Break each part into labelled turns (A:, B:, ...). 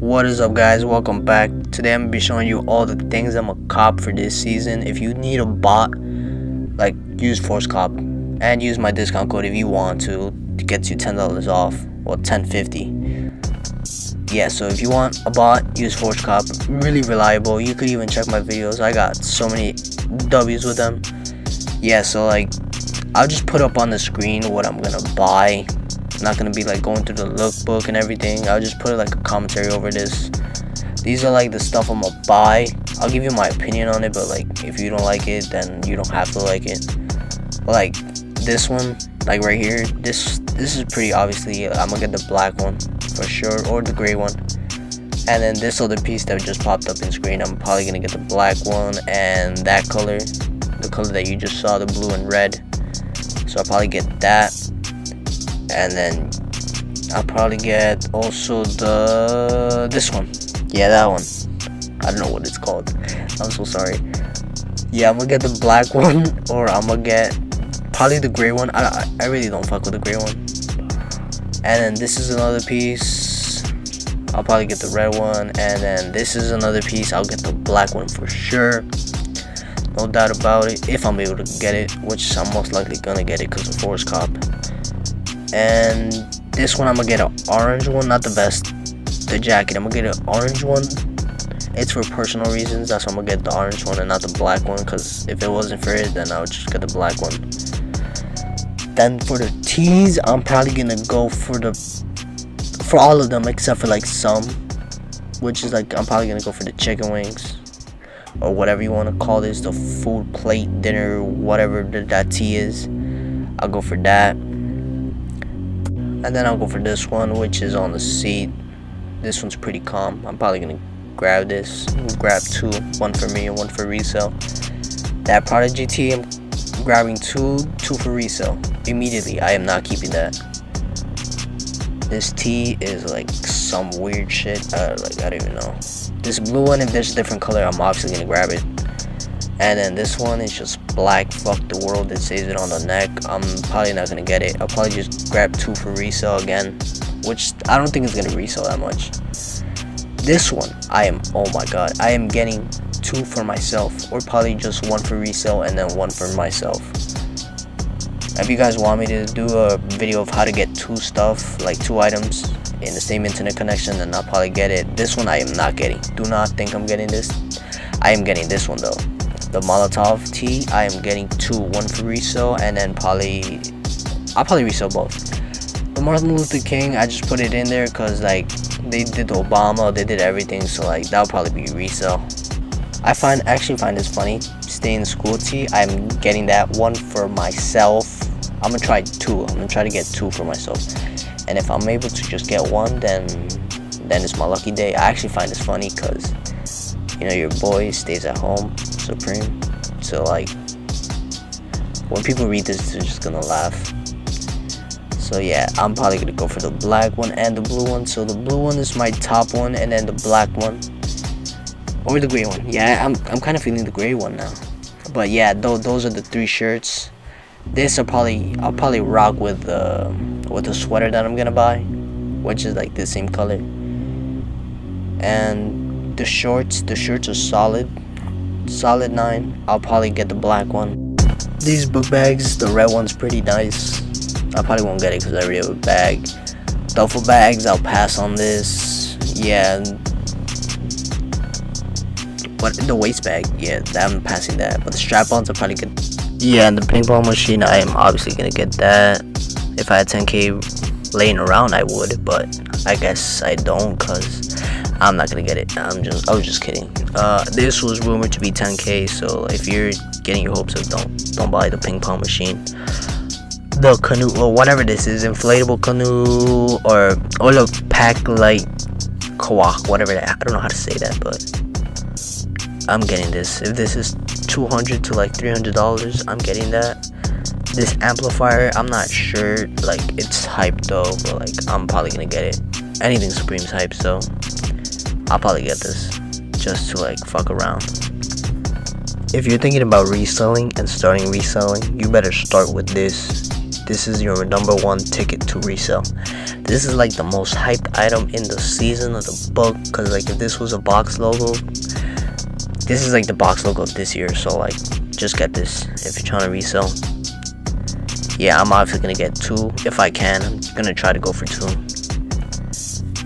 A: What is up, guys? Welcome back. Today I'm gonna be showing you all the things I'm gonna cop for this season. If you need a bot, like, use FORCECOP and use my discount code if you want to. It gets you $10 off, well, $10.50. Yeah, so if you want a bot, use FORCECOP. Really reliable. You could even check my videos. I got so many W's with them. Yeah, so like, I'll just put up on the screen what I'm gonna buy. I'm not gonna be like going through the lookbook and everything. I'll just put like a commentary over this. These are like the stuff I'm gonna buy. I'll give you my opinion on it, but like, if you don't like it, then you don't have to like it. But like this one, like right here, this is pretty obviously. I'm gonna get the black one for sure, or the gray one. And then this other piece that just popped up in screen, I'm probably gonna get the black one, and that color, the color that you just saw, the blue and red. So I'll probably get that. And then I'll probably get also this one. Yeah, that one. I don't know what it's called. I'm so sorry. Yeah, I'm gonna get the black one, or I'm gonna get probably the gray one. I really don't fuck with the gray one. And then this is another piece. I'll probably get the red one. And then this is another piece. I'll get the black one for sure. No doubt about it. If I'm able to get it, which I'm most likely gonna get it because of FORCECOP. And this one I'm gonna get an orange one, not the vest, the jacket. I'm gonna get an orange one. It's for personal reasons, that's why I'm gonna get the orange one and not the black one, because if it wasn't for it, then I would just get the black one. Then for the tees, I'm probably gonna go for all of them except for like some, which is like, I'm probably gonna go for the chicken wings, or whatever you want to call this, the food plate dinner, whatever that tee is. I'll go for that. And then I'll go for this one, which is on the seat. This one's pretty calm. I'm probably gonna grab this. Grab two, one for me and one for resale. That Prodigy tee, I'm grabbing two for resale immediately. I am not keeping that. This tee is like some weird shit. Like, I don't even know. This blue one, if there's a different color, I'm obviously gonna grab it. And then this one is just black. Fuck the world. It says it on the neck. I'm probably not gonna get it. I'll probably just grab two for resale again, which I don't think it's gonna resell that much. This one, oh my god, I am getting two for myself, or probably just one for resale and then one for myself. If you guys want me to do a video of how to get two stuff, like two items in the same internet connection, then I'll probably get it. This one I am not getting. Do not think I'm getting this. I am getting this one though. The Molotov tee, I am getting two, one for resale, and then I'll probably resell both. The Martin Luther King, I just put it in there because like they did the Obama, they did everything, so like that'll probably be resale. I actually find this funny. Stay in school tee, I'm getting that one for myself. I'm gonna try two. I'm gonna try to get two for myself, and if I'm able to just get one, then it's my lucky day. I actually find this funny because, you know, your boy stays at home, Supreme. So like, when people read this, they're just gonna laugh. So yeah, I'm probably gonna go for the black one and the blue one. So the blue one is my top one, and then the black one, or the gray one. Yeah, I'm kind of feeling the gray one now. But yeah, those are the three shirts. This I'll probably rock with the sweater that I'm gonna buy, which is like the same color. And the shirts are solid 9. I'll probably get the black one. These book bags, the red one's pretty nice. I probably won't get it because I already have a bag. Duffel bags, I'll pass on this. Yeah. But the waist bag, yeah, I'm passing that. But the strap-ons are probably good. Yeah, and the ping pong machine, I am obviously gonna get that. If I had 10K laying around, I would, but I guess I don't, cause I'm not gonna get it. I was just kidding. This was rumored to be 10K, so if you're getting your hopes up, don't buy the ping pong machine. The canoe, or whatever this is, inflatable canoe, or the pack light kawak, whatever that. I don't know how to say that, but I'm getting this. If this is $200 to like $300, I'm getting that. This amplifier, I'm not sure, like, it's hyped though, but like, I'm probably gonna get it. Anything Supreme's hyped, so I'll probably get this just to like fuck around. If you're thinking about reselling and starting reselling, you better start with this. this is your number one ticket to resell. This is like the most hyped item in the season of the book, because like if this was a box logo, this is like the box logo of this year. So like just get this if you're trying to resell. Yeah, I'm obviously gonna get 2 if I can. I'm gonna try to go for 2.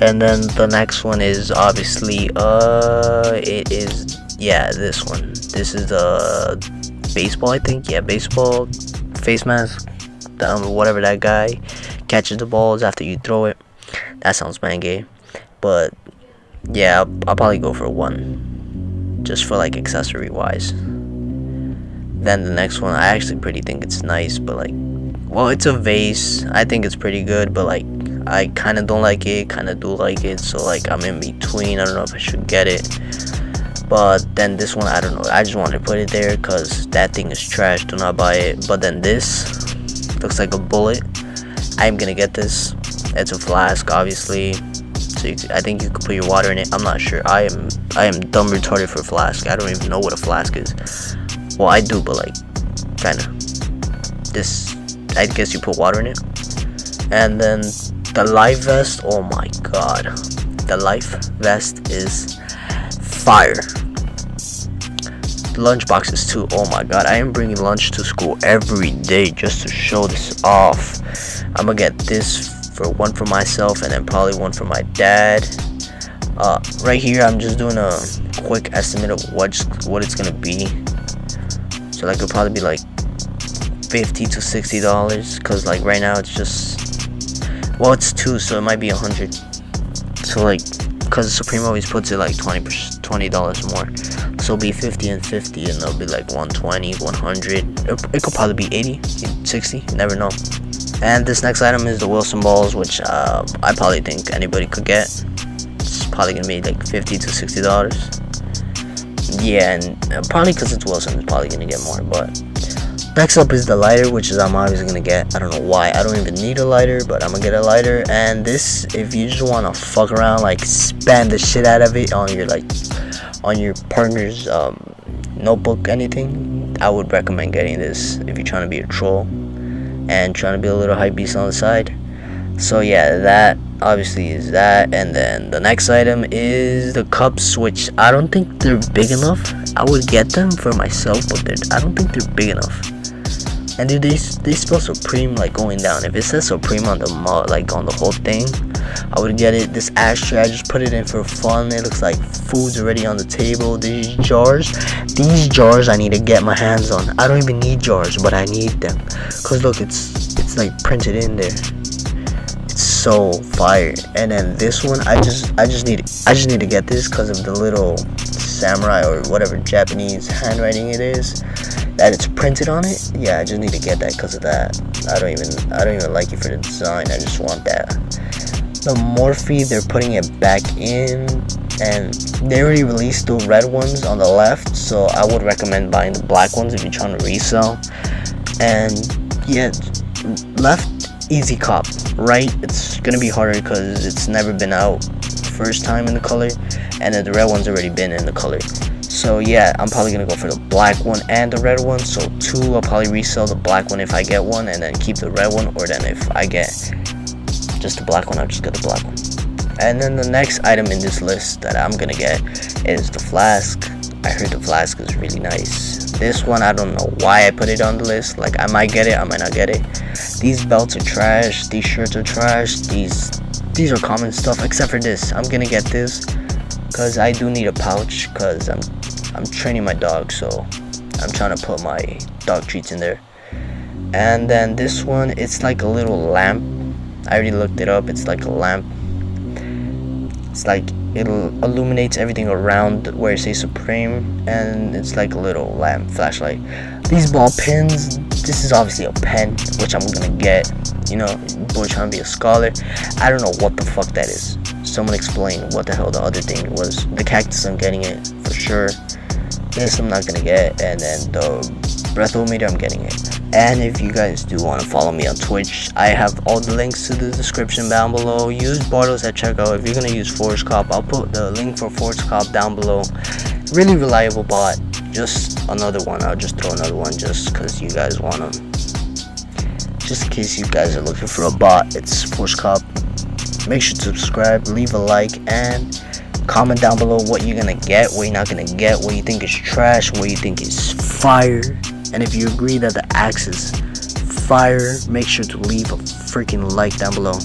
A: And then the next one is obviously this one. This is the baseball, I think. Yeah, baseball face mask. Whatever that guy catches the balls after you throw it. That sounds bangay. But yeah, I'll probably go for 1, just for like accessory wise. Then the next one, I actually pretty think it's nice, but like, well, it's a vase. I think it's pretty good, but like, I kind of don't like it, kind of do like it. So like, I'm in between. I don't know if I should get it. But then this one, I don't know. I just wanted to put it there because that thing is trash. Do not buy it. But then this looks like a bullet. I'm gonna get this. It's a flask, obviously. So I think you could put your water in it. I'm not sure. I am dumb retarded for flask. I don't even know what a flask is. Well, I do, but like, kind of. This, I guess you put water in it. And then the life vest. Oh my god, the life vest is fire. The lunch boxes too. Oh my god, I am bringing lunch to school every day just to show this off. I'm gonna get this for 1 for myself and then probably 1 for my dad. Right here, I'm just doing a quick estimate of what it's gonna be. So like it'll probably be like $50 to $60, because like right now it's just, well, it's 2, so it might be 100. So like, because Supreme always puts it like $20 more, so it'll be 50 and 50, and it'll be like 120, 100. It could probably be 80, 60, you never know. And this next item is the Wilson balls, which I probably think anybody could get. It's probably gonna be like $50 to $60. Yeah, and probably because it's Wilson, it's probably gonna get more. But next up is the lighter, which is I'm obviously gonna get. I don't know why. I don't even need a lighter, but I'm gonna get a lighter. And this, if you just wanna fuck around, like spam the shit out of it on your partner's notebook, anything, I would recommend getting this if you're trying to be a troll and trying to be a little hype beast on the side. So yeah, that obviously is that. And then the next item is the cups, which I don't think they're big enough. I would get them for myself, but I don't think they're big enough. And dude, they spell Supreme like going down. If it says Supreme on the like on the whole thing, I would get it. This ashtray, I just put it in for fun. It looks like food's already on the table. These jars I need to get my hands on. I don't even need jars, but I need them, cause look, it's like printed in there. It's so fire. And then this one, I just need to get this because of the little samurai or whatever Japanese handwriting it is that it's printed on it. Yeah, I just need to get that because of that. I don't even like it for the design. I just want that. The Morphe, they're putting it back in, and they already released the red ones on the left, so I would recommend buying the black ones if you're trying to resell. And yeah, left, easy cop. Right, it's gonna be harder because it's never been out first time in the color, and then the red one's already been in the color. So yeah, I'm probably gonna go for the black one and the red one. So 2, I'll probably resell the black one if I get one, and then keep the red one. Or then if I get just the black one, I'll just get the black one. And then the next item in this list that I'm gonna get is the flask. I heard the flask is really nice. This one, I don't know why I put it on the list. Like, I might get it, I might not get it. These belts are trash. These shirts are trash. These are common stuff, except for this. I'm gonna get this because I do need a pouch, because I'm training my dog, so I'm trying to put my dog treats in there. And then this one, it's like a little lamp. I already looked it up. It's like a lamp. It's like it illuminates everything around where it says Supreme, and it's like a little lamp flashlight. These ball pins, this is obviously a pen, which I'm gonna get. You know, boy trying to be a scholar. I don't know what the fuck that is. Someone explain what the hell the other thing was. The cactus, I'm getting it for sure. This I'm not gonna get, and then the breathometer, I'm getting it. And if you guys do want to follow me on Twitch, I have all the links to the description down below. Use BARLOS at checkout. If you're gonna use FORCECOP, I'll put the link for FORCECOP down below. Really reliable bot. Just another one. I'll just throw another one just because you guys want them. just in case you guys are looking for a bot, it's FORCECOP. Make sure to subscribe, leave a like, and comment down below what you're gonna get, what you're not gonna get, what you think is trash, what you think is fire. And if you agree that the axe is fire, make sure to leave a freaking like down below.